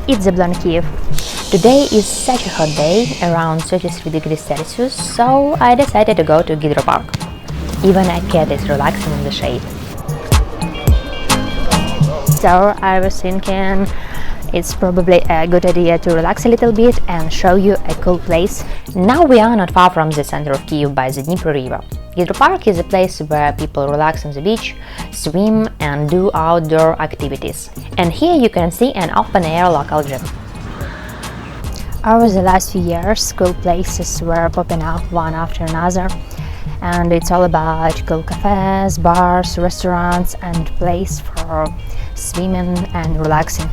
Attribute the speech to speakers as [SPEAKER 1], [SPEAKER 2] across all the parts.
[SPEAKER 1] it's the Kyiv. Today is such a hot day, around 33 degrees Celsius, so I decided to go to Gydropark. Even a cat is relaxing in the shade. So I was thinking it's probably a good idea to relax a little bit and show you a cool place. Now we are not far from the center of Kyiv by the Dnieper river. Gydropark is a place where people relax on the beach, swim and do outdoor activities. And here you can see an open-air local gym. Over the last few years, cool places were popping up one after another. And it's all about cool cafes, bars, restaurants and place for swimming and relaxing.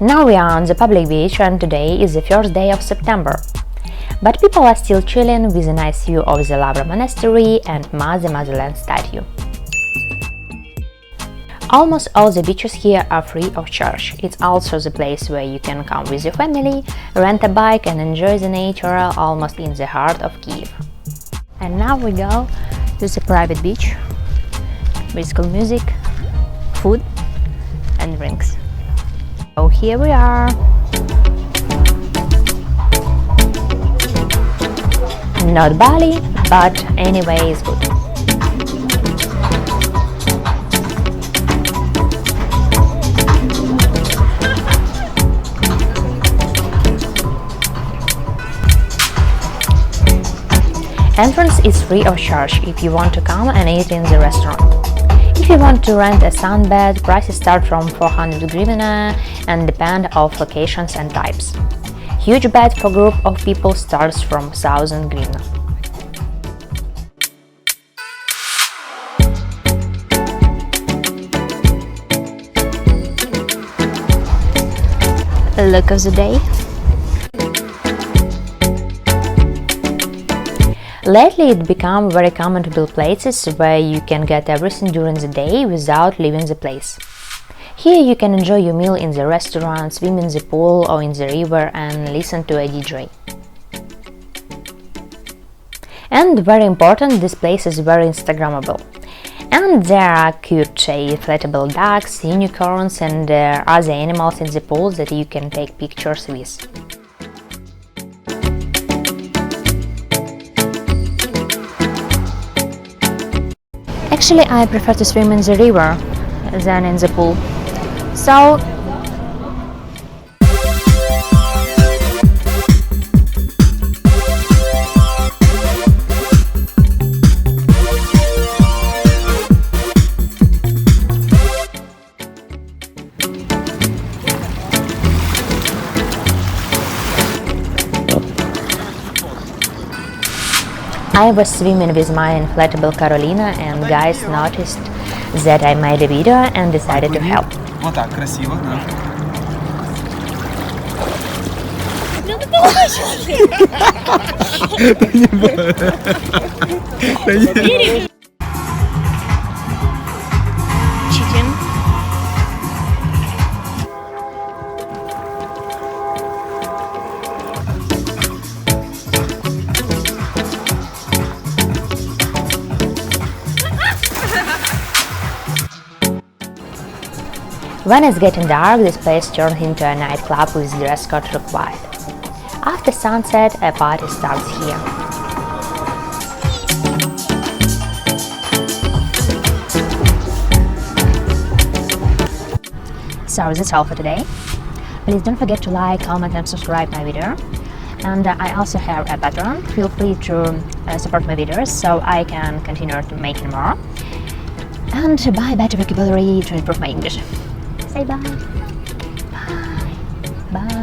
[SPEAKER 1] Now we are on the public beach and today is the first day of September. But people are still chilling with a nice view of the Lavra Monastery and Motherland statue. Almost all the beaches here are free of charge. It's also the place where you can come with your family, rent a bike and enjoy the nature almost in the heart of Kyiv. And now we go to the private beach with cool music, food and drinks. So here we are. Not Bali, but anyway it's good. Entrance is free of charge if you want to come and eat in the restaurant. If you want to rent a sunbed, prices start from 400 hryvnia and depend on locations and types. Huge bed for group of people starts from 1000 hryvnia. Look of the day. Lately it became very common to build places where you can get everything during the day without leaving the place. Here you can enjoy your meal in the restaurant, swim in the pool or in the river and listen to a DJ. And very important, this place is very Instagrammable. And there are cute inflatable ducks, unicorns and other animals in the pool that you can take pictures with. Actually, I prefer to swim in the river than in the pool. So, I was swimming with my inflatable Carolina and guys noticed that I made a video and decided to help.
[SPEAKER 2] Вот так, красиво, да.
[SPEAKER 1] When it's getting dark, this place turns into a nightclub with dress code required. After sunset, a party starts here. So that's all for today. Please don't forget to like, comment and subscribe my video. And I also have a Patreon. Feel free to support my videos so I can continue to make more. And buy better vocabulary to improve my English. Say bye. Bye. Bye.